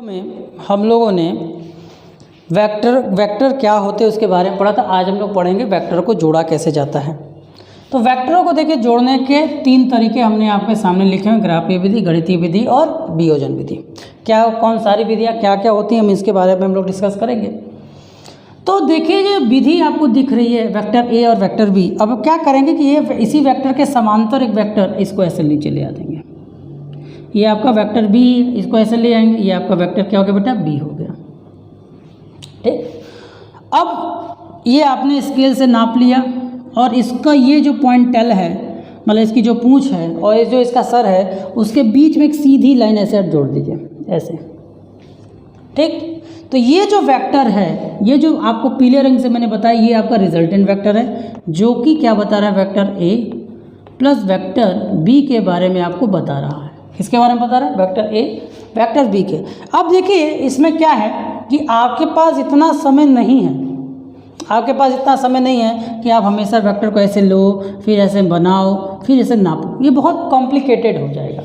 में हम लोगों ने वेक्टर क्या होते हैं उसके बारे में पढ़ा था। आज हम लोग पढ़ेंगे वेक्टर को जोड़ा कैसे जाता है। तो वेक्टरों को देखिए जोड़ने के 3 तरीके हमने आपके सामने लिखे हैं, ग्राफीय विधि, गणितीय विधि और वियोजन विधि। क्या कौन सारी विधियाँ क्या क्या होती हैं हम इसके बारे में हम लोग डिस्कस करेंगे। तो देखिए ये विधि आपको दिख रही है वेक्टर ए और वेक्टर बी। अब क्या करेंगे कि ये इसी वेक्टर के समांतर एक वेक्टर इसको ऐसे नीचे ले आ देंगे। ये आपका वेक्टर बी, इसको ऐसे ले आएंगे, ये आपका वेक्टर क्या हो गया बेटा, बी हो गया। ठीक, अब ये आपने स्केल से नाप लिया और इसका ये जो पॉइंट टेल है, मतलब इसकी जो पूंछ है और ये जो इसका सर है, उसके बीच में एक सीधी लाइन ऐसे जोड़ दीजिए ऐसे। ठीक, तो ये जो वेक्टर है, ये जो आपको पीले रंग से मैंने बताया, ये आपका रिजल्टेंट वेक्टर है, जो कि क्या बता रहा है, vector A plus vector B के बारे में आपको बता रहा है। किसके बारे में बता रहा है, वेक्टर ए वेक्टर बी के। अब देखिए इसमें क्या है कि आपके पास इतना समय नहीं है, आपके पास इतना समय नहीं है कि आप हमेशा वेक्टर को ऐसे लो, फिर ऐसे बनाओ, फिर ऐसे नापो, ये बहुत कॉम्प्लिकेटेड हो जाएगा।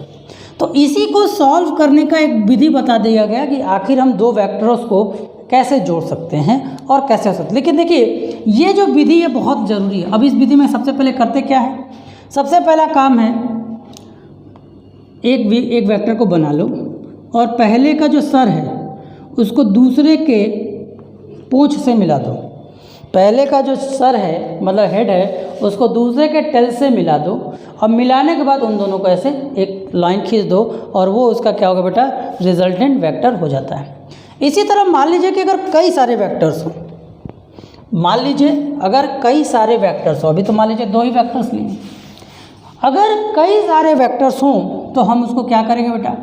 तो इसी को सॉल्व करने का एक विधि बता दिया गया कि आखिर हम दो वेक्टर्स को कैसे जोड़ सकते हैं और कैसे हो सकते हैं। लेकिन देखिए ये जो विधि है बहुत ज़रूरी है। अब इस विधि में सबसे पहले करते क्या है, सबसे पहला काम है एक वेक्टर को बना लो और पहले का जो सर है उसको दूसरे के पूंछ से मिला दो। पहले का जो सर है मतलब हेड है उसको दूसरे के टेल से मिला दो। अब मिलाने के बाद उन दोनों को ऐसे एक लाइन खींच दो और वो उसका क्या होगा बेटा, रिजल्टेंट वेक्टर हो जाता है। इसी तरह मान लीजिए कि अगर कई सारे वेक्टर्स हो, मान लीजिए अगर कई सारे वेक्टर्स हो, अभी तो मान लीजिए 2 ही वेक्टर्स लिए, अगर कई सारे वेक्टर्स हों तो हम उसको क्या करेंगे बेटा,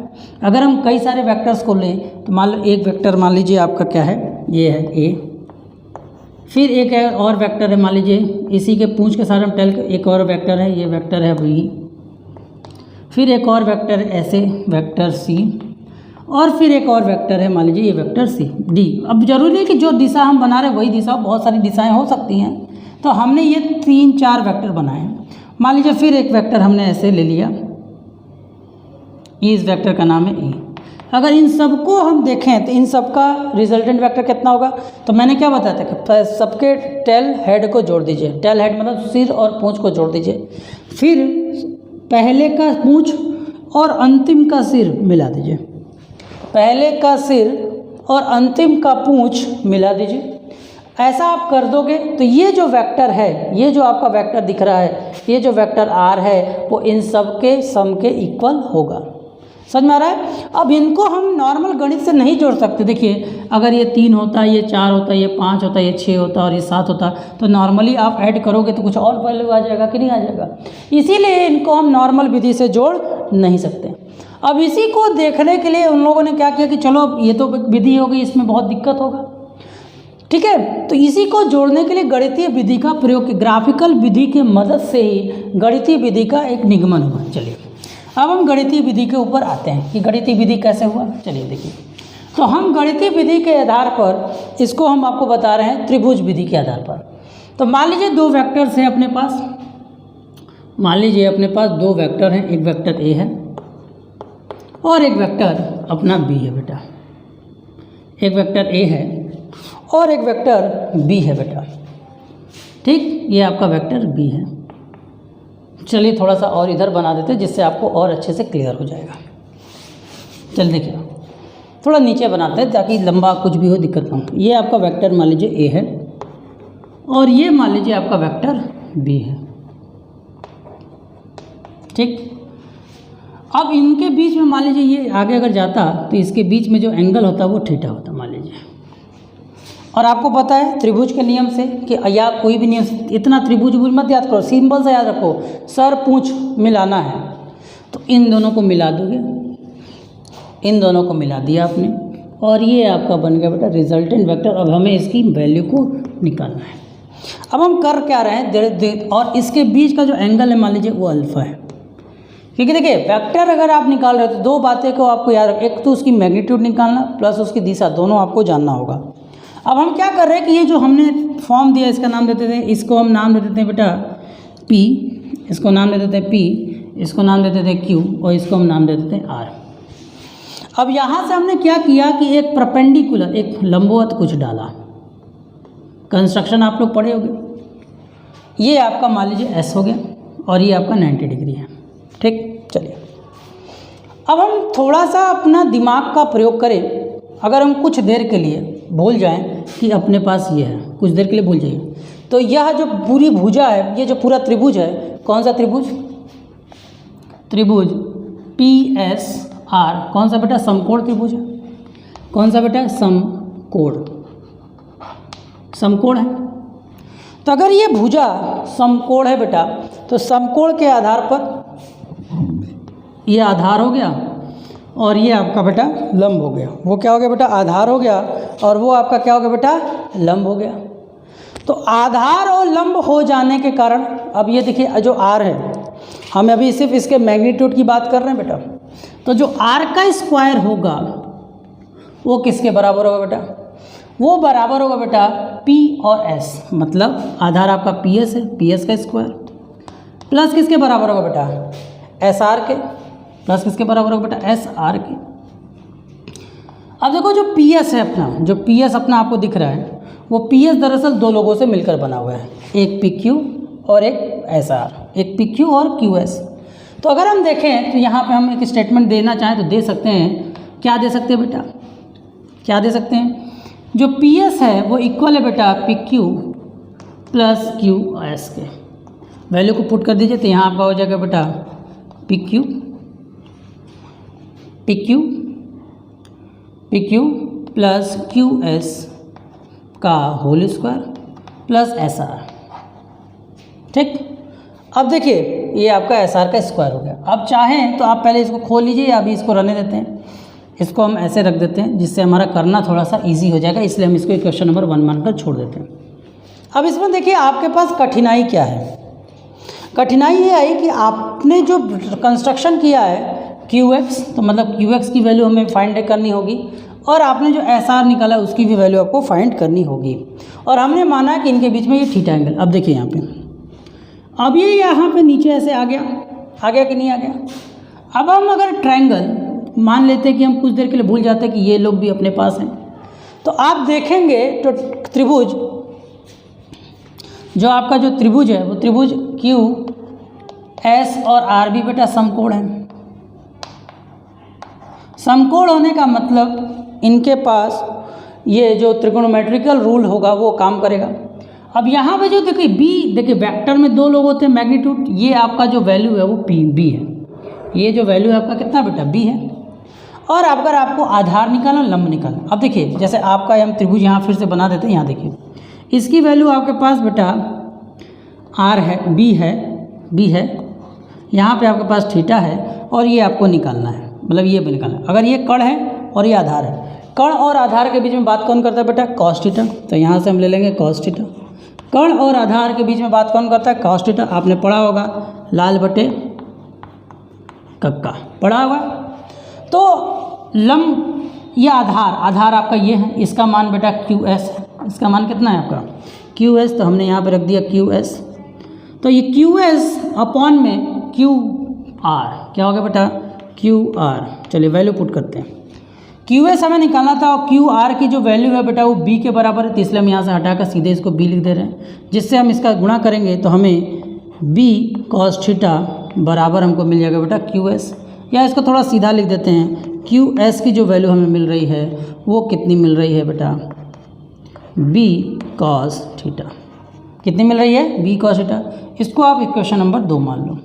अगर हम कई सारे वेक्टर्स को लें तो मान लो एक वेक्टर मान लीजिए आपका क्या है, ये है ए, फिर एक और वेक्टर है मान लीजिए इसी के पूंछ के साथ हम टेल एक और वेक्टर है, ये वेक्टर है बी, फिर एक और वेक्टर है ऐसे वेक्टर सी, और फिर एक और वेक्टर है मान लीजिए ये वेक्टर सी डी। अब जरूरी है कि जो दिशा हम बना रहे हैं वही दिशा, बहुत सारी दिशाएं हो सकती हैं, तो हमने ये 3-4 वेक्टर बनाए। मान लीजिए फिर एक वेक्टर हमने ऐसे ले लिया, इस वेक्टर का नाम है ए। अगर इन सबको हम देखें तो इन सबका रिजल्टेंट वेक्टर कितना होगा, तो मैंने क्या बताया था कि सबके टेल हेड को जोड़ दीजिए। टेल हेड मतलब सिर और पूंछ को जोड़ दीजिए, फिर पहले का पूंछ और अंतिम का सिर मिला दीजिए, पहले का सिर और अंतिम का पूंछ मिला दीजिए। ऐसा आप कर दोगे तो ये जो वेक्टर है, ये जो आपका वेक्टर दिख रहा है, ये जो वेक्टर आर है वो इन सब के सम के इक्वल होगा। समझ में आ रहा है। अब इनको हम नॉर्मल गणित से नहीं जोड़ सकते। देखिए अगर ये 3 होता, ये 4 होता, ये 5 होता, ये 6 होता और ये 7 होता, तो नॉर्मली आप ऐड करोगे तो कुछ और वैल्यू आ जाएगा कि नहीं आ जाएगा। इसीलिए इनको हम नॉर्मल विधि से जोड़ नहीं सकते। अब इसी को देखने के लिए उन लोगों ने क्या किया कि चलो ये तो विधि हो गई, इसमें बहुत दिक्कत होगा, ठीक है, तो इसी को जोड़ने के लिए गणितीय विधि का प्रयोग, ग्राफिकल विधि की मदद से ही गणितीय विधि का एक निगमन हुआ। चलिए अब हम गणितीय विधि के ऊपर आते हैं कि गणितीय विधि कैसे हुआ। चलिए देखिए, तो हम गणितीय विधि के आधार पर इसको हम आपको बता रहे हैं त्रिभुज विधि के आधार पर। तो मान लीजिए 2 वेक्टर्स हैं अपने पास, मान लीजिए अपने पास 2 वेक्टर हैं, एक वेक्टर ए है और एक वेक्टर अपना बी है बेटा, एक वेक्टर ए है और एक वेक्टर बी है बेटा। ठीक, ये आपका वेक्टर बी है। चलिए थोड़ा सा और इधर बना देते हैं जिससे आपको और अच्छे से क्लियर हो जाएगा। चलिए देखिए थोड़ा नीचे बनाते हैं ताकि लंबा कुछ भी हो दिक्कत ना हो। ये आपका वेक्टर मान लीजिए ए है और ये मान लीजिए आपका वेक्टर बी है। ठीक, अब इनके बीच में मान लीजिए ये आगे अगर जाता तो इसके बीच में जो एंगल होता वो थीटा होता मान लीजिए। और आपको पता है त्रिभुज के नियम से कि या कोई भी नियम, इतना त्रिभुज मत याद करो, सिंपल से याद रखो, सर पूंछ मिलाना है तो इन दोनों को मिला दोगे, इन दोनों को मिला दिया आपने और ये आपका बन गया बेटा रिजल्टेंट वेक्टर। अब हमें इसकी वैल्यू को निकालना है। अब हम कर क्या रहे हैं, और इसके बीच का जो एंगल है मान लीजिए वो अल्फा है, क्योंकि देखिए वेक्टर अगर आप निकाल रहे हो तो 2 बातें को आपको याद रख, एक तो उसकी मैग्नीट्यूड निकालना प्लस उसकी दिशा, दोनों आपको जानना होगा। अब हम क्या कर रहे हैं कि ये जो हमने फॉर्म दिया इसका नाम देते थे, इसको हम नाम दे देते हैं बेटा P, इसको नाम दे देते हैं P, इसको नाम दे देते हैं Q और इसको हम नाम दे देते हैं R। अब यहाँ से हमने क्या किया कि एक परपेंडिकुलर, एक लंबवत कुछ डाला। कंस्ट्रक्शन आप लोग पढ़े होंगे। ये आपका मान लीजिए एस हो गया और ये आपका 90 डिग्री है। ठीक, चलिए अब हम थोड़ा सा अपना दिमाग का प्रयोग करें। अगर हम कुछ देर के लिए भूल जाएं कि अपने पास ये है, कुछ देर के लिए भूल जाइए, तो यह जो पूरी भुजा है, ये जो पूरा त्रिभुज है, कौन सा त्रिभुज? त्रिभुज PSR, कौन सा बेटा? समकोण त्रिभुज है। कौन सा बेटा? समकोण, समकोण है। तो अगर ये भुजा समकोण है बेटा, तो समकोण के आधार पर ये आधार हो गया और ये आपका बेटा लंब हो गया। वो क्या हो गया बेटा? आधार हो गया और वो आपका क्या हो गया बेटा? लंब हो गया। तो आधार और लंब हो जाने के कारण अब ये देखिए जो R है, हम अभी सिर्फ इसके मैग्नीट्यूड की बात कर रहे हैं बेटा, तो जो R का स्क्वायर होगा वो किसके बराबर होगा बेटा? वो बराबर होगा बेटा P और S, मतलब आधार आपका PS है, PS का स्क्वायर प्लस किसके बराबर होगा बेटा? SR के, प्लस किसके बराबर होगा बेटा? SR के। अब देखो जो PS है अपना, जो PS अपना आपको दिख रहा है, वो PS दरअसल दो लोगों से मिलकर बना हुआ है, एक PQ और एक SR, एक PQ और QS। तो अगर हम देखें तो यहाँ पे हम एक स्टेटमेंट देना चाहें तो दे सकते हैं। क्या दे सकते हैं बेटा? क्या दे सकते हैं? जो PS है वो इक्वल है बेटा PQ प्लस QS के। वैल्यू को पुट कर दीजिए तो यहाँ आपका हो जाएगा बेटा PQ प्लस QS का होल स्क्वायर प्लस SR। ठीक, अब देखिए ये आपका SR का स्क्वायर हो गया। अब चाहें तो आप पहले इसको खोल लीजिए या अभी इसको रहने देते हैं, इसको हम ऐसे रख देते हैं जिससे हमारा करना थोड़ा सा इजी हो जाएगा, इसलिए हम इसको क्वेश्चन नंबर 1 मानकर छोड़ देते हैं। अब इसमें देखिए आपके पास कठिनाई क्या है। कठिनाई ये आई कि आपने जो कंस्ट्रक्शन किया है QX, तो मतलब QX की वैल्यू हमें फाइंड करनी होगी और आपने जो SR निकाला उसकी भी वैल्यू आपको फाइंड करनी होगी, और हमने माना कि इनके बीच में ये थीटा एंगल। अब देखिए यहाँ पे, अब ये यहाँ पे नीचे ऐसे आ गया कि नहीं आ गया? अब हम अगर ट्रायंगल मान लेते हैं कि हम कुछ देर के लिए भूल जाते हैं कि ये लोग भी अपने पास हैं, तो आप देखेंगे तो त्रिभुज, जो आपका जो त्रिभुज है वो त्रिभुज QS और R भी बेटा समकोण है। समकोण होने का मतलब इनके पास ये जो त्रिकोणोमेट्रिकल रूल होगा वो काम करेगा। अब यहाँ पे जो देखिए B, देखिए वेक्टर में दो लोग होते हैं मैग्नीट्यूड, ये आपका जो वैल्यू है वो B है, ये जो वैल्यू है आपका कितना बेटा? B है। और अगर आपको आधार निकालना, लंब निकालना, अब देखिए जैसे आपका हम त्रिभुज यहाँ फिर से बना देते हैं। यहाँ देखिए इसकी वैल्यू आपके पास बेटा R है, B है, यहाँ पे आपके पास थीटा है और ये आपको निकालना है, मतलब ये भी निकालना है। अगर ये कण है और ये आधार है, कण और आधार के बीच में बात कौन करता है बेटा? Cos theta. तो यहाँ से हम ले लेंगे कॉस थीटा। कण और आधार के बीच में बात कौन करता है? Cos theta. आपने पढ़ा होगा लाल बटे कक्का, पढ़ा होगा। तो लंब या आधार आपका ये है, इसका मान बेटा QS है। इसका मान कितना है आपका? QS। तो हमने यहाँ पे रख दिया QS। तो ये QS अपॉन में QR, क्या हो गया बेटा? QR। चलिए वैल्यू पुट करते हैं। QS हमें निकालना था और QR की जो वैल्यू है बेटा वो B के बराबर है, तो इसलिए हम यहाँ से हटाकर सीधे इसको B लिख दे रहे हैं, जिससे हम इसका गुणा करेंगे तो हमें B cos थीटा बराबर हमको मिल जाएगा बेटा QS। या इसको थोड़ा सीधा लिख देते हैं, QS की जो वैल्यू हमें मिल रही है वो कितनी मिल रही है बेटा? B cos theta. कितनी मिल रही है? B cos theta. इसको आप इक्वेशन नंबर 2 मान लो।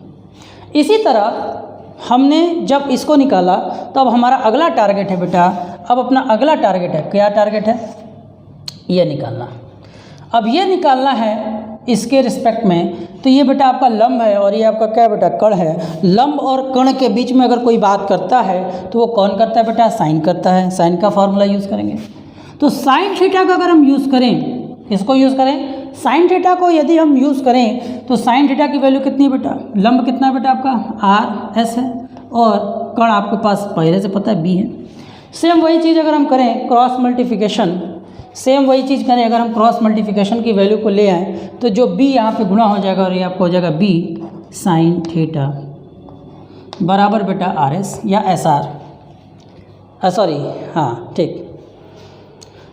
इसी तरह हमने जब इसको निकाला तो अब हमारा अगला टारगेट है बेटा, अब अपना अगला टारगेट है, क्या टारगेट है? ये निकालना। अब ये निकालना है इसके रिस्पेक्ट में, तो ये बेटा आपका लंब है और ये आपका क्या बेटा? कण है। लंब और कण के बीच में अगर कोई बात करता है तो वो कौन करता है बेटा? साइन करता है। साइन का फॉर्मूला यूज़ करेंगे। तो साइन थीटा का अगर हम यूज़ करें, इसको यूज़ करें साइन थीटा को, यदि हम यूज़ करें तो साइन थीटा की वैल्यू कितनी बेटा? लंब कितना बेटा आपका? RS है और कण आपके पास पहले से पता है B है। सेम वही चीज़ अगर हम करें क्रॉस मल्टीप्लिकेशन, सेम वही चीज़ करें अगर हम क्रॉस मल्टीप्लिकेशन की वैल्यू को ले आएँ तो जो B यहाँ पे गुणा हो जाएगा और ये आपको हो जाएगा B साइन थीटा बराबर बेटा RS या SR। सॉरी, हाँ ठीक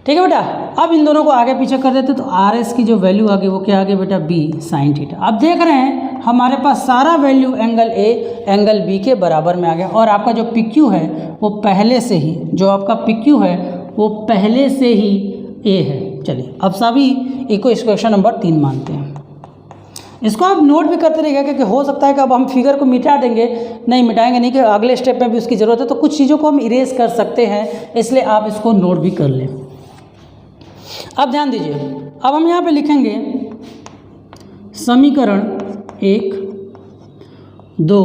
है बेटा। अब इन दोनों को आगे पीछे कर देते तो आर एस की जो वैल्यू आ गई वो क्या आ गई बेटा, बी साइन थीटा। अब देख रहे हैं हमारे पास सारा value angle A angle B के बराबर में आ गया, और आपका जो पी क्यू है वो पहले से ही, जो आपका पी क्यू है वो पहले से ही ए है। चलिए अब सभी इको इक्वेशन नंबर 3 मानते हैं। इसको आप नोट भी करते रहिएगा, क्योंकि हो सकता है कि अब हम फिगर को मिटा देंगे, नहीं मिटाएंगे नहीं, कि अगले स्टेप में भी उसकी ज़रूरत है, तो कुछ चीज़ों को हम इरेज कर सकते हैं, इसलिए आप इसको नोट भी कर लें। अब ध्यान दीजिए, अब हम यहाँ पे लिखेंगे समीकरण 1, 2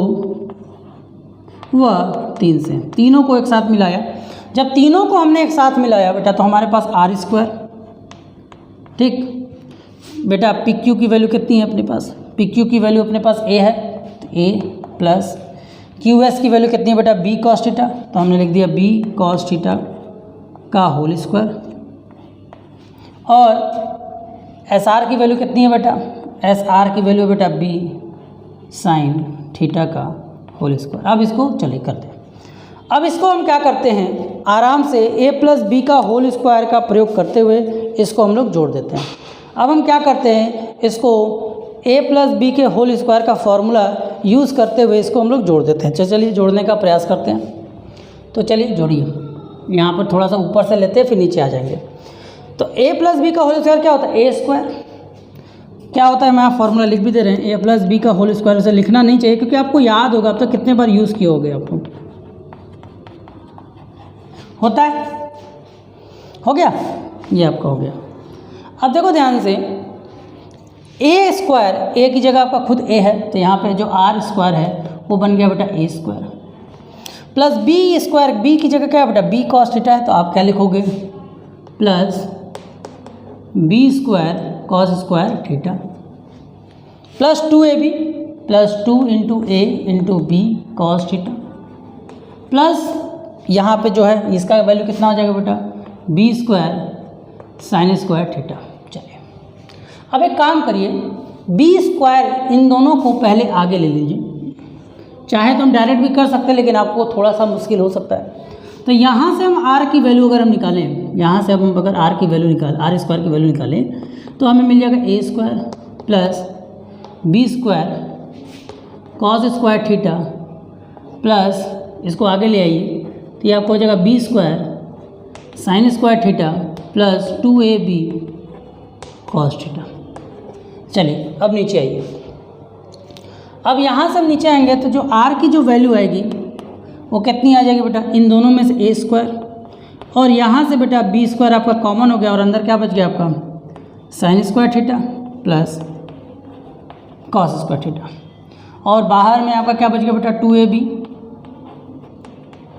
व 3 से तीनों को एक साथ मिलाया। जब तीनों को हमने एक साथ मिलाया बेटा तो हमारे पास आर स्क्वायर, ठीक बेटा। पी क्यू की वैल्यू कितनी है अपने पास, पी क्यू की वैल्यू अपने पास ए है, तो ए प्लस क्यू एस की वैल्यू कितनी है बेटा, बी कॉस थीटा, तो हमने लिख दिया बी कॉस थीटा का होल स्क्वायर। और एस आर की वैल्यू कितनी है बेटा, एस आर की वैल्यू बेटा बी साइन थीटा का होल स्क्वायर। अब इसको चलिए करते हैं। अब इसको हम क्या करते हैं, आराम से a प्लस बी का होल स्क्वायर का प्रयोग करते हुए इसको हम लोग जोड़ देते हैं। अब हम क्या करते हैं, इसको a प्लस बी के होल स्क्वायर का फॉर्मूला यूज़ करते हुए इसको हम लोग जोड़ देते हैं। चलिए जोड़ने का प्रयास करते हैं। तो चलिए जोड़िए, यहाँ पर थोड़ा सा ऊपर से लेते हैं फिर नीचे आ जाएंगे। तो a प्लस बी का होल स्क्वायर क्या होता है, ए स्क्वायर क्या होता है, मैं आप फॉर्मूला लिख भी दे रहे हैं। a प्लस बी का होल स्क्वायर उसे लिखना नहीं चाहिए, क्योंकि आपको याद होगा, अब तक कितने बार यूज़ किए होगे आपको, होता है, हो गया, ये आपका हो गया। अब देखो ध्यान से, ए स्क्वायर, ए की जगह आपका खुद ए है, तो यहाँ पे जो आर स्क्वायर है वो बन गया बेटा A square, plus B square, B की जगह क्या है बेटा, बी कॉस थीटा है, तो आप क्या लिखोगे, plus B square cos square theta, plus 2ab plus 2 into A into B cos theta, plus यहाँ पे जो है इसका वैल्यू कितना हो जाएगा बेटा, B square sine square theta. चलिए अब एक काम करिए, बी स्क्वायर इन दोनों को पहले आगे ले लीजिए, चाहे तो हम डायरेक्ट भी कर सकते हैं, लेकिन आपको थोड़ा सा मुश्किल हो सकता है। तो यहाँ से हम आर की वैल्यू अगर हम निकालें, यहाँ से हम अगर आर की वैल्यू आर स्क्वायर की वैल्यू निकालें तो हमें मिल जाएगा A square plus B square cos square theta, plus इसको आगे ले आइए तो ये आपको हो जाएगा B square sine square theta plus 2ab cos theta. चलिए अब नीचे आइए। अब यहाँ से हम नीचे आएंगे तो जो r की जो वैल्यू आएगी वो कितनी आ जाएगी बेटा, इन दोनों में से ए स्क्वायर, और यहाँ से बेटा बी स्क्वायर आपका कॉमन हो गया, और अंदर क्या बच गया आपका sign square theta plus cos square theta, और बाहर में आपका क्या बच गया बेटा 2ab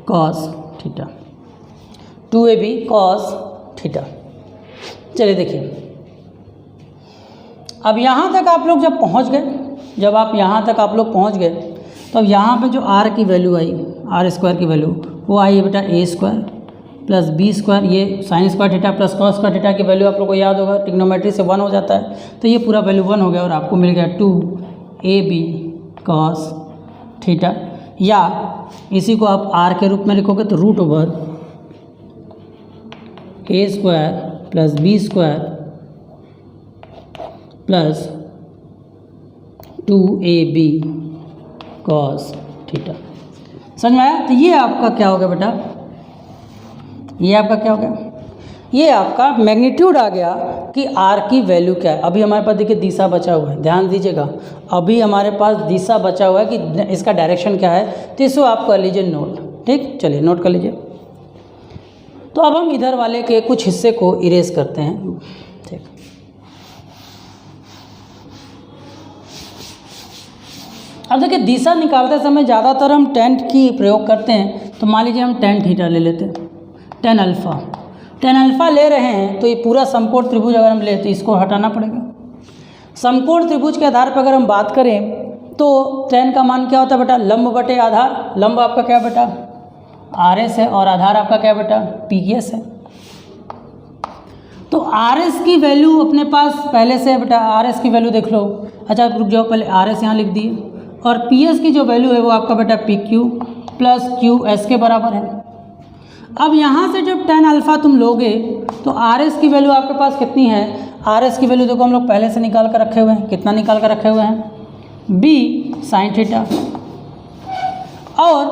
cos theta, 2ab cos theta. चलिए देखिए, अब यहाँ तक आप लोग जब पहुँच गए, जब आप यहाँ तक आप लोग पहुँच गए तो अब यहाँ पे जो r की वैल्यू आई, आर स्क्वायर की वैल्यू वो आई है बेटा A square plus B square, ये sign square theta plus cos square theta की वैल्यू आप लोग को याद होगा, ट्रिग्नोमेट्री से 1 हो जाता है, तो ये पूरा वैल्यू 1 हो गया, और आपको मिल गया 2ab कॉस थीटा, या इसी को आप r के रूप में लिखोगे तो root over A square plus B square plus 2ab cos theta. समझ में आया? तो ये आपका क्या हो गया बेटा, ये आपका क्या हो गया, ये आपका मैग्नीट्यूड आ गया कि r की वैल्यू क्या है। अभी हमारे पास देखिए दिशा बचा हुआ है, ध्यान दीजिएगा, अभी हमारे पास दिशा बचा हुआ है कि इसका डायरेक्शन क्या है, तो इसको आप कर लीजिए नोट। ठीक, चलिए नोट कर लीजिए। तो अब हम इधर वाले के कुछ हिस्से को इरेज करते हैं। ठीक, अब देखिए दिशा निकालते समय ज़्यादातर हम tan की प्रयोग करते हैं, तो मान लीजिए हम tan थीटा ले लेते हैं, tan अल्फ़ा ले रहे हैं, तो ये पूरा समकोण त्रिभुज अगर हम ले तो इसको हटाना पड़ेगा। समकोण त्रिभुज के आधार पर अगर हम बात करें तो tan का मान क्या होता है बेटा, लंब बटे आधार, लंब आपका क्या बेटा RS है, और आधार आपका क्या बेटा PS है। तो RS की वैल्यू अपने पास पहले से बेटा, RS की वैल्यू देख लो, अच्छा रुक जाओ, पहले RS यहाँ लिख दिए, और PS की जो वैल्यू है वो आपका बेटा PQ प्लस QS के बराबर है। अब यहाँ से जब tan अल्फ़ा तुम लोगे तो आर एस की वैल्यू आपके पास कितनी है, आर एस की वैल्यू देखो हम लोग पहले से निकाल कर रखे हुए हैं, कितना निकाल कर रखे हुए हैं, b sin थीटा, और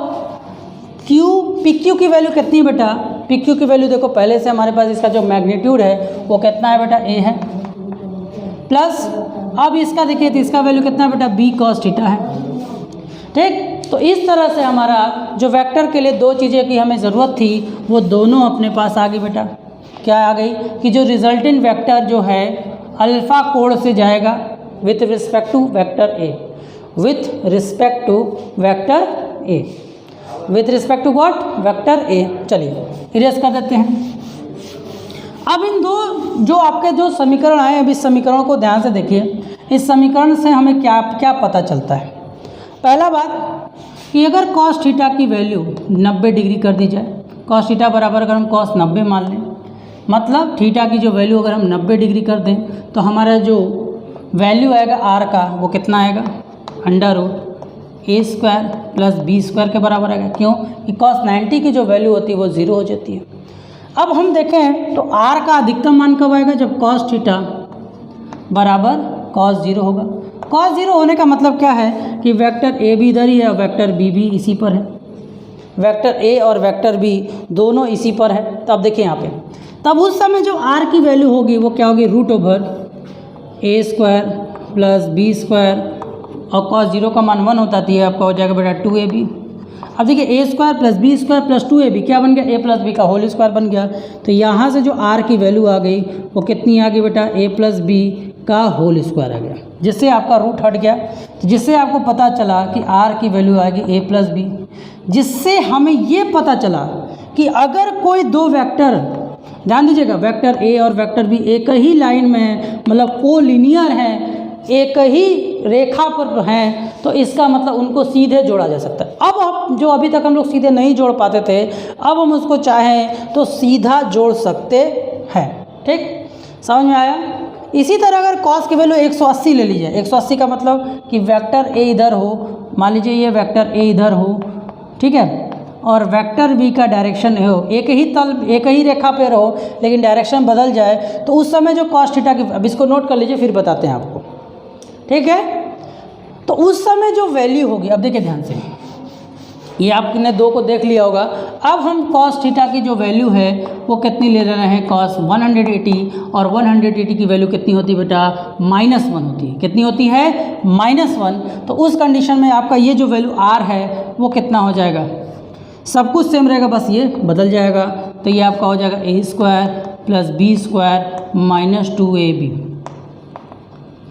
पी क्यू की वैल्यू कितनी है बेटा, पी क्यू की वैल्यू देखो पहले से हमारे पास इसका जो मैग्नीट्यूड है वो कितना है बेटा, a है, प्लस अब इसका देखिए तो इसका वैल्यू कितना है बेटा, b cos थीटा है। ठीक, तो इस तरह से हमारा जो वेक्टर के लिए दो चीज़ें की हमें ज़रूरत थी वो दोनों अपने पास आ गई बेटा। क्या आ गई कि जो रिजल्टेंट वेक्टर जो है अल्फ़ा कोण से जाएगा with respect to vector A, with respect to vector A, with respect to what, vector A. चलिए इरेज कर देते हैं। अब इन दो जो आपके जो समीकरण आए, अब इस समीकरण को ध्यान से देखिए। इस समीकरण से हमें क्या क्या पता चलता है। पहला बात कि अगर cos थीटा की वैल्यू 90 डिग्री कर दी जाए, cos थीटा बराबर अगर हम cos 90 मान लें, मतलब थीटा की जो वैल्यू अगर हम 90 डिग्री कर दें तो हमारा जो वैल्यू आएगा आर का वो कितना आएगा, √a² प्लस b² के बराबर आएगा। क्यों कि cos 90 की जो वैल्यू होती है वो 0 हो जाती है। अब हम देखें तो r का अधिकतम मान कब आएगा, जब cos थीटा बराबर cos 0 होगा। cos 0 होने का मतलब क्या है कि वेक्टर a भी इधर ही है और वेक्टर b भी इसी पर है, वेक्टर a और वेक्टर b दोनों इसी पर है। तब देखिए यहाँ पे, तब उस समय जो r की वैल्यू होगी वो क्या होगी, √a² प्लस b² और cos 0 का मान 1 होता है, आपका हो जाएगा बेटा 2ab। अब देखिए a² plus b² plus 2ab क्या बन गया, a प्लस b का होल स्क्वायर बन गया। तो यहाँ से जो r की वैल्यू आ गई वो कितनी आ गई बेटा, a प्लस b का होल स्क्वायर आ गया, जिससे आपका रूट हट गया। तो जिससे आपको पता चला कि r की वैल्यू आएगी a प्लस b, जिससे हमें ये पता चला कि अगर कोई दो वेक्टर, ध्यान दीजिएगा, वेक्टर a और वेक्टर b एक ही लाइन में है, मतलब कोलिनियर हैं, एक ही रेखा पर हैं, तो इसका मतलब उनको सीधे जोड़ा जा सकता है। अब हम जो अभी तक हम लोग सीधे नहीं जोड़ पाते थे, अब हम उसको चाहें तो सीधा जोड़ सकते हैं। ठीक, समझ में आया। इसी तरह अगर cos की वैल्यू 180 ले लीजिए, 180 का मतलब कि वेक्टर a इधर हो, मान लीजिए ये वेक्टर a इधर हो, ठीक है, और वेक्टर b का डायरेक्शन हो, एक ही तल एक ही रेखा पर हो लेकिन डायरेक्शन बदल जाए, तो उस समय जो cos थीटा की, अब इसको नोट कर लीजिए फिर बताते हैं आपको, ठीक है। तो उस समय जो वैल्यू होगी, अब देखिए ध्यान से, ये आपने दो को देख लिया होगा। अब हम cos थीटा की जो वैल्यू है वो कितनी ले रहे हैं, cos 180, और 180 की वैल्यू कितनी होती है बेटा, -1 होती है। कितनी होती है, -1। तो उस कंडीशन में आपका ये जो वैल्यू r है वो कितना हो जाएगा, सब कुछ सेम रहेगा, बस ये बदल जाएगा। तो ये आपका हो जाएगा a² प्लस b² -2ab।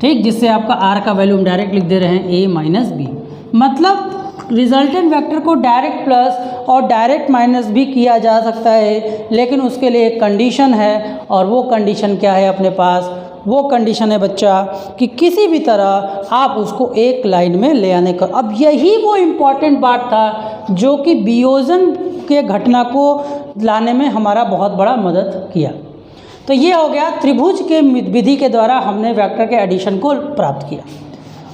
ठीक, जिससे आपका r का वैल्यू हम डायरेक्ट लिख दे रहे हैं a माइनस b। मतलब रिजल्टेंट वेक्टर को डायरेक्ट प्लस और डायरेक्ट माइनस भी किया जा सकता है, लेकिन उसके लिए एक कंडीशन है, और वो कंडीशन क्या है अपने पास, वो कंडीशन है बच्चा कि किसी भी तरह आप उसको एक लाइन में ले आने का। अब यही वो इम्पॉर्टेंट बात था जो कि वियोजन के घटना को लाने में हमारा बहुत बड़ा मदद किया। तो ये हो गया त्रिभुज के विधि के द्वारा हमने वेक्टर के एडिशन को प्राप्त किया।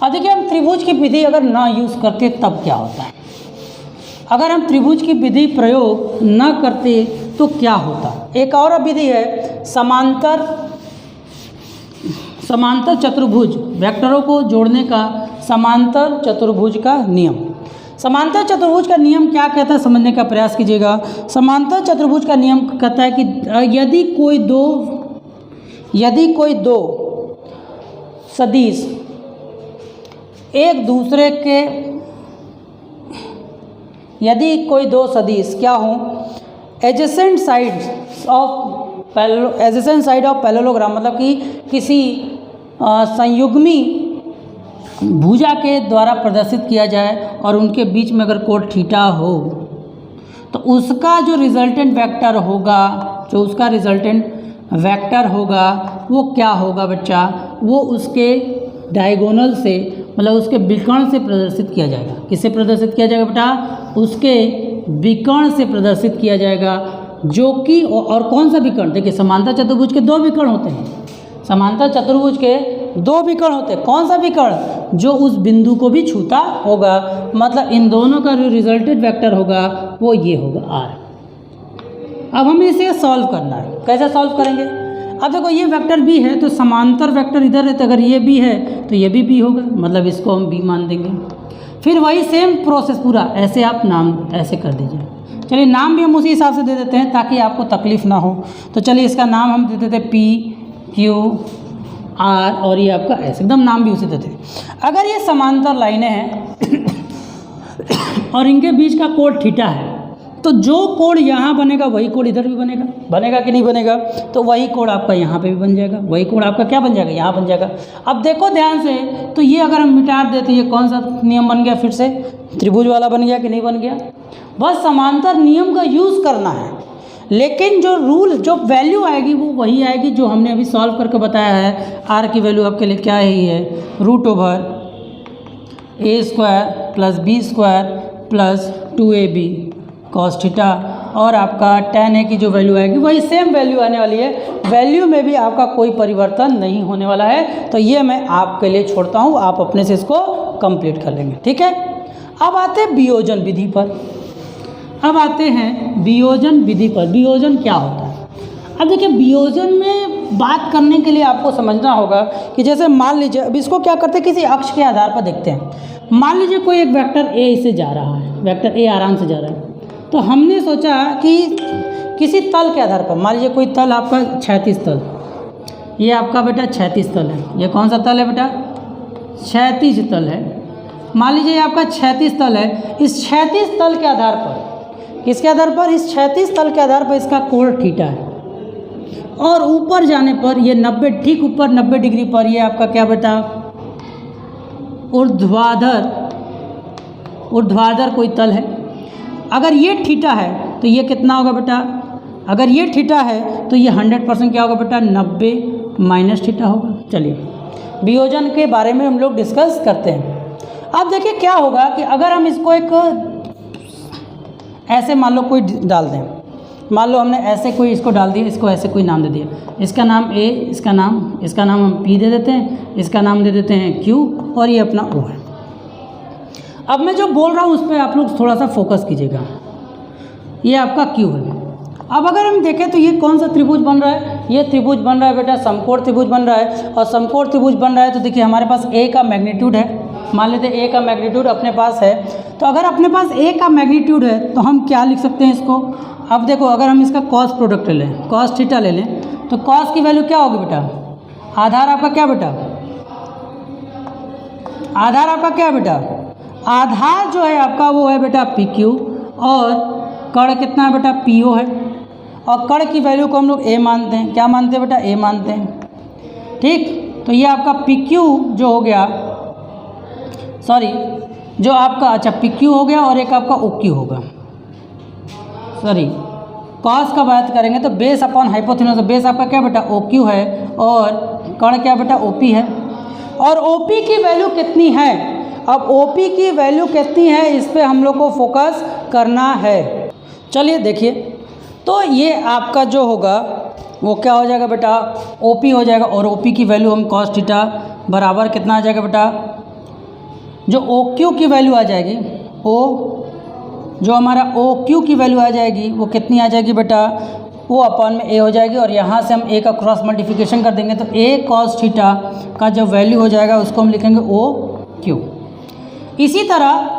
अब देखिए, हम त्रिभुज की विधि अगर ना यूज़ करते तब क्या होता है, अगर हम त्रिभुज की विधि प्रयोग ना करते तो क्या होता। एक और विधि है समांतर चतुर्भुज, वेक्टरों को जोड़ने का समांतर चतुर्भुज का नियम। समांतर चतुर्भुज का नियम क्या कहता है, समझने का प्रयास कीजिएगा। समांतर चतुर्भुज का नियम कहता है कि यदि कोई दो सदिश एक दूसरे के, यदि कोई दो सदिश क्या हों, एडजेसेंट साइड ऑफ पैरेललोग्राम, मतलब कि किसी संयुग्मी भुजा के द्वारा प्रदर्शित किया जाए और उनके बीच में अगर कोण थीटा हो, तो उसका जो रिजल्टेंट वेक्टर होगा, वो क्या होगा बच्चा, वो उसके डायगोनल से, मतलब उसके विकर्ण से प्रदर्शित किया जाएगा। किससे प्रदर्शित किया जाएगा बेटा, उसके विकर्ण से प्रदर्शित किया जाएगा, जो कि, और कौन सा विकर्ण, देखिए समांतर चतुर्भुज के दो विकर्ण होते हैं, समांतर चतुर्भुज के दो विकर्ण होते हैं। कौन सा विकर्ण, जो उस बिंदु को भी छूता होगा, मतलब इन दोनों का जो रिजल्टेंट वेक्टर होगा वो ये होगा r। अब हमें इसे सॉल्व करना है। कैसे सॉल्व करेंगे? अब देखो ये वेक्टर बी है तो समांतर वेक्टर इधर है, तो अगर ये बी है तो ये भी बी होगा, मतलब इसको हम बी मान देंगे। फिर वही सेम प्रोसेस पूरा ऐसे आप नाम ऐसे कर दीजिए। चलिए नाम भी हम उसी हिसाब से दे देते हैं ताकि आपको तकलीफ़ ना हो। तो चलिए इसका नाम हम दे देते पी क्यू आर और ये आपका ऐसे एकदम नाम भी उसी देते हैं। अगर ये समांतर लाइनें हैं और इनके बीच का कोण थीटा है तो जो कोण यहाँ बनेगा वही कोण इधर भी बनेगा। बनेगा कि नहीं बनेगा? तो वही कोण आपका यहाँ पे भी बन जाएगा, वही कोण आपका क्या बन जाएगा? यहाँ बन जाएगा। अब देखो ध्यान से, तो ये अगर हम मिटा दें तो ये कौन सा नियम बन गया? फिर से त्रिभुज वाला बन गया कि नहीं बन गया? बस समांतर नियम का यूज़ करना है, लेकिन जो रूल जो वैल्यू आएगी वो वही आएगी जो हमने अभी सॉल्व करके बताया है। आर की वैल्यू आपके लिए क्या ही है? √a² plus b² plus 2ab cos theta, और आपका tan a की जो वैल्यू आएगी वही सेम वैल्यू आने वाली है। वैल्यू में भी आपका कोई परिवर्तन नहीं होने वाला है। तो ये मैं आपके लिए छोड़ता हूँ, आप अपने से इसको कंप्लीट कर लेंगे। ठीक है, अब आते हैं वियोजन विधि पर। अब आते हैं वियोजन विधि पर। वियोजन क्या होता है? अब देखिए वियोजन में बात करने के लिए आपको समझना होगा कि जैसे मान लीजिए, अब इसको क्या करते हैं, किसी अक्ष के आधार पर देखते हैं। मान लीजिए कोई एक वेक्टर ए इसे जा रहा है, वेक्टर ए आराम से जा रहा है, तो हमने सोचा कि किसी तल के आधार पर, मान लीजिए कोई तल आपका क्षैतिज तल, ये आपका बेटा क्षैतिज तल है। ये कौन सा तल है बेटा? क्षैतिज तल है। मान लीजिए आपका क्षैतिज तल है। इस क्षैतिज तल के आधार पर, किसके आधार पर? इस क्षैतिज तल के आधार पर इसका कोण थीटा है, और ऊपर जाने पर ये 90 ठीक ऊपर 90 डिग्री पर ये आपका क्या बेटा? ऊर्ध्वाधर कोई तल है। अगर ये थीटा है तो ये कितना होगा बेटा? अगर ये थीटा है तो ये 100% क्या होगा बेटा? 90 माइनस थीटा होगा। चलिए वियोजन के बारे में हम लोग डिस्कस करते हैं। अब देखिए क्या होगा कि अगर हम इसको एक ऐसे मान लो कोई डाल दें, मान लो हमने ऐसे कोई इसको डाल दिया, इसको ऐसे कोई नाम दे दिया, इसका नाम ए, इसका नाम हम पी दे देते हैं, इसका नाम दे देते हैं क्यू, और ये अपना ओ है। अब मैं जो बोल रहा हूँ उस पर आप लोग थोड़ा सा फोकस कीजिएगा। ये आपका क्यू है। अब अगर हम देखें तो ये कौन सा त्रिभुज बन रहा है? ये त्रिभुज बन रहा है बेटा, समकोण त्रिभुज बन रहा है। और समकोण त्रिभुज बन रहा है तो देखिए हमारे पास ए का मैग्नीट्यूड है, मान लेते हैं ए का मैग्नीट्यूड अपने पास है। तो अगर अपने पास ए का मैग्नीट्यूड है तो हम क्या लिख सकते हैं इसको? अब देखो अगर हम इसका कॉस प्रोडक्ट ले लें, कॉस थीटा ले लें, तो कॉस की वैल्यू क्या होगी बेटा? आधार आपका क्या बेटा? आधार आपका क्या बेटा? आधार जो है आपका वो है बेटा पी क्यू, और कण कितना है बेटा? पी ओ है। और कण की वैल्यू को हम लोग ए मानते हैं। क्या मानते हैं बेटा? ए मानते हैं। ठीक, तो ये आपका पी क्यू जो हो गया, सॉरी जो आपका, अच्छा पी क्यू हो गया, और एक आपका ओ क्यू होगा। सॉरी कॉस का बात करेंगे तो बेस अपॉन हाइपोथेनस, बेस आपका क्या बेटा? ओ क्यू है, और कण क्या बेटा? ओ पी है। और ओ पी की वैल्यू कितनी है? अब ओ पी की वैल्यू कितनी है इस पे हम लोग को फोकस करना है। चलिए देखिए, तो ये आपका जो होगा वो क्या हो जाएगा बेटा? ओ पी हो जाएगा, और ओ पी की वैल्यू हम कॉस थीटा बराबर कितना आ जाएगा बेटा? जो ओ क्यू की वैल्यू आ जाएगी, जो हमारा ओ क्यू की वैल्यू आ जाएगी वो कितनी आ जाएगी बेटा? वो अपॉन में ए हो जाएगी, और यहाँ से हम ए का क्रॉस मल्टीप्लिकेशन कर देंगे तो ए कॉस थीटा का जो वैल्यू हो जाएगा उसको हम लिखेंगे ओ क्यू। इसी तरह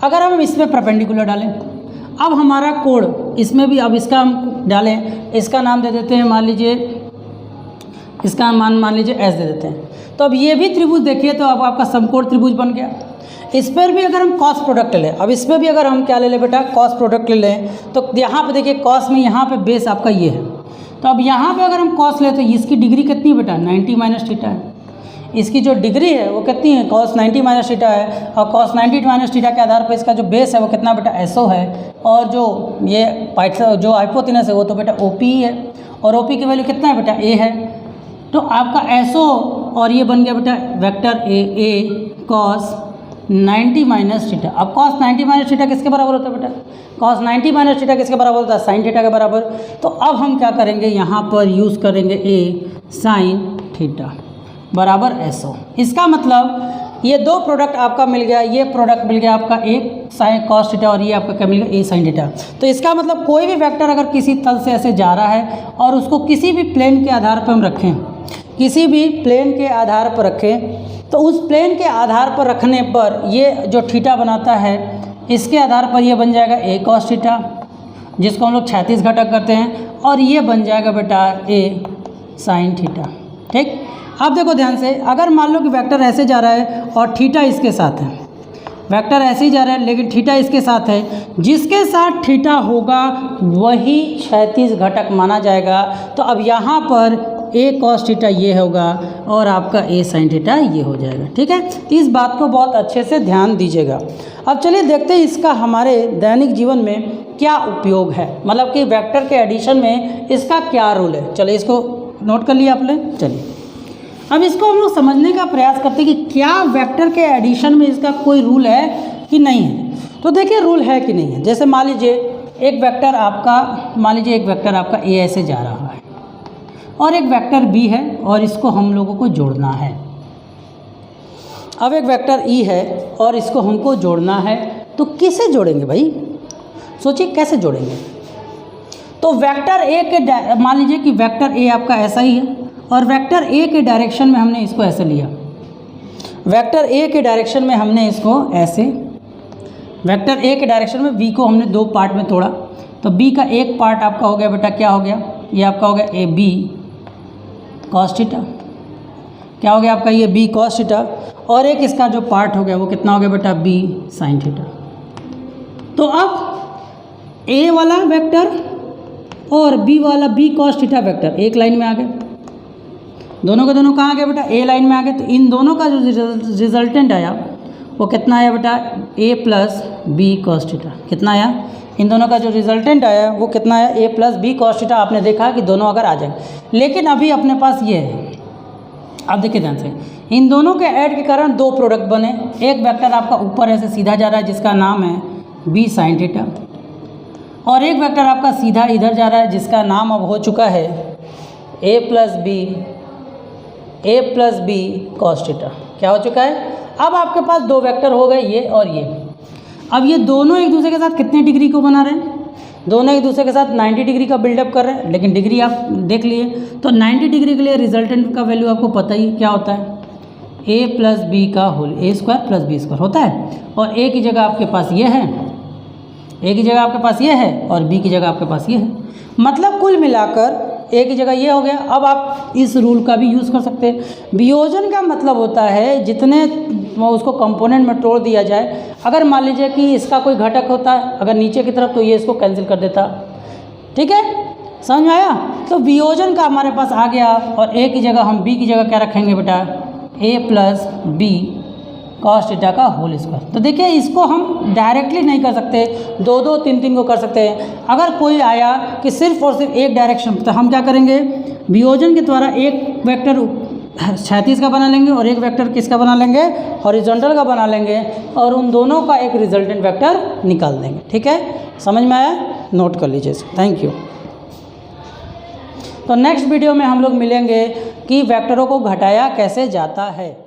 अगर हम इसमें परपेंडिकुलर डालें, अब हमारा कोण इसमें भी, अब इसका हम डालें, इसका नाम दे देते हैं, मान लीजिए इसका मान लीजिए एस दे देते हैं। तो अब ये भी त्रिभुज देखिए, तो अब आपका समकोण त्रिभुज बन गया। इस पर भी अगर हम कॉस प्रोडक्ट लें, अब इस पर भी अगर हम क्या ले लें बेटा? कॉस प्रोडक्ट ले लें, तो यहाँ पे देखिए कॉस में यहाँ पे बेस आपका ये है, तो अब यहाँ पे अगर हम कॉस लें तो इसकी डिग्री कितनी बेटा? 90 माइनस थीटा है। इसकी जो डिग्री है वो कितनी है? कॉस 90 माइनस थीटा है, और कॉस 90 माइनस थीटा के आधार पर इसका जो बेस है वो कितना बेटा? एसओ है, और जो ये जो हाइपोथेनस है वो तो बेटा ओपी है, और ओपी की वैल्यू कितना है बेटा? ए है। तो आपका एसओ और ये बन गया बेटा vector A cos 90 minus theta. अब कॉस 90 माइनस थीटा किसके बराबर होता है बेटा? कॉस 90 माइनस थीटा किसके बराबर होता है? साइन थीटा के बराबर। तो अब हम क्या करेंगे? यहाँ पर यूज़ करेंगे ए साइन थीटा बराबर एसओ। इसका मतलब ये दो प्रोडक्ट आपका मिल गया, ये प्रोडक्ट मिल गया आपका एक साइन कॉस थीटा और ये आपका क्या मिल गया ए साइन थीटा। तो इसका मतलब कोई भी वेक्टर अगर किसी तल से ऐसे जा रहा है और उसको किसी भी प्लेन के आधार पर हम रखें, किसी भी प्लेन के आधार पर रखें, तो उस प्लेन के आधार पर रखने पर ये जो थीटा बनाता है इसके आधार पर ये बन जाएगा ए कॉस थीटा, जिसको हम लोग 36 घटक करते हैं, और ये बन जाएगा बेटा ए साइन थीटा। ठीक, अब देखो ध्यान से, अगर मान लो कि वेक्टर ऐसे जा रहा है और थीटा इसके साथ है, वेक्टर ऐसे ही जा रहा है लेकिन थीटा इसके साथ है, जिसके साथ थीटा होगा वही 36 घटक माना जाएगा। तो अब यहाँ पर ए कॉस थीटा ये होगा और आपका ए साइन थीटा ये हो जाएगा। ठीक है, इस बात को बहुत अच्छे से ध्यान दीजिएगा। अब चलिए देखते हैं इसका हमारे दैनिक जीवन में क्या उपयोग है, मतलब कि वेक्टर के एडिशन में इसका क्या रोल है। चलिए इसको नोट कर लिया आपने। चलिए अब इसको हम लोग समझने का प्रयास करते हैं कि क्या वेक्टर के एडिशन में इसका कोई रूल है कि नहीं है। तो देखिए रूल है कि नहीं है। जैसे मान लीजिए एक वेक्टर आपका ए ऐसे जा रहा है और एक वेक्टर बी है और इसको हम लोगों को जोड़ना है। अब एक वेक्टर ई है और इसको हमको जोड़ना है, तो किसे जोड़ेंगे भाई, सोचिए कैसे जोड़ेंगे। तो वेक्टर ए के मान लीजिए कि वेक्टर ए आपका ऐसा ही है और वेक्टर ए के डायरेक्शन में हमने इसको ऐसे लिया, वेक्टर ए के डायरेक्शन में हमने इसको ऐसे, वेक्टर ए के डायरेक्शन में बी को हमने दो पार्ट में तोड़ा, तो बी का एक पार्ट आपका हो गया बेटा क्या हो गया, ये आपका हो गया ए बी कॉस थीटा, क्या हो गया आपका ये बी कॉस थीटा, और एक इसका जो पार्ट हो गया वो कितना हो गया बेटा बी साइन थीटा। तो अब ए वाला वेक्टर और बी वाला बी कॉस थीटा वेक्टर एक लाइन में आ गए, दोनों के दोनों कहाँ आ गए बेटा ए लाइन में आ गए। तो इन दोनों का जो रिजल्टेंट आया वो कितना आया बेटा ए प्लस बी कॉस थीटा, कितना आया, इन दोनों का जो रिजल्टेंट आया वो कितना आया ए प्लस बी कॉस थीटा। आपने देखा कि दोनों अगर आ जाए, लेकिन अभी अपने पास ये है, अब देखिए ध्यान से, इन दोनों के ऐड के कारण दो प्रोडक्ट बने। एक वेक्टर आपका ऊपर ऐसे सीधा जा रहा है जिसका नाम है बी साइन थीटा, और एक वेक्टर आपका सीधा इधर जा रहा है जिसका नाम अब हो चुका है ए प्लस बी कॉस थीटा। क्या हो चुका है, अब आपके पास दो वेक्टर हो गए ये और ये। अब ये दोनों एक दूसरे के साथ कितने डिग्री को बना रहे हैं, दोनों एक दूसरे के साथ 90 डिग्री का बिल्डअप कर रहे हैं, लेकिन डिग्री आप देख लिए तो 90 डिग्री के लिए रिजल्टेंट का वैल्यू आपको पता ही क्या होता है, ए प्लस बी का होल ए स्क्वायर प्लस बी स्क्वायर होता है। और ए की जगह आपके पास ये है, ए की जगह आपके पास ये है और बी की जगह आपके पास ये है, मतलब कुल मिलाकर ए की जगह ये हो गया। अब आप इस रूल का भी यूज़ कर सकते हैं। वियोजन का मतलब होता है जितने उसको कंपोनेंट में तोड़ दिया जाए, अगर मान लीजिए कि इसका कोई घटक होता है अगर नीचे की तरफ, तो ये इसको कैंसिल कर देता। ठीक है, समझ में आया। तो वियोजन का हमारे पास आ गया, और ए की जगह हम बी की जगह क्या रखेंगे बेटा ए प्लस बी कॉस थीटा का होल स्क्वायर। तो देखिए इसको हम डायरेक्टली नहीं कर सकते, दो दो तीन तीन को कर सकते हैं। अगर कोई आया कि सिर्फ और सिर्फ एक डायरेक्शन, तो हम क्या करेंगे, वियोजन के द्वारा एक वेक्टर 36 का बना लेंगे और एक वेक्टर किसका बना लेंगे, हॉरिजॉन्टल का बना लेंगे, और उन दोनों का एक रिजल्टेंट वेक्टर निकाल देंगे। ठीक है, समझ में आया, नोट कर लीजिए। Thank you. तो नेक्स्ट वीडियो में हम लोग मिलेंगे कि वेक्टरों को घटाया कैसे जाता है।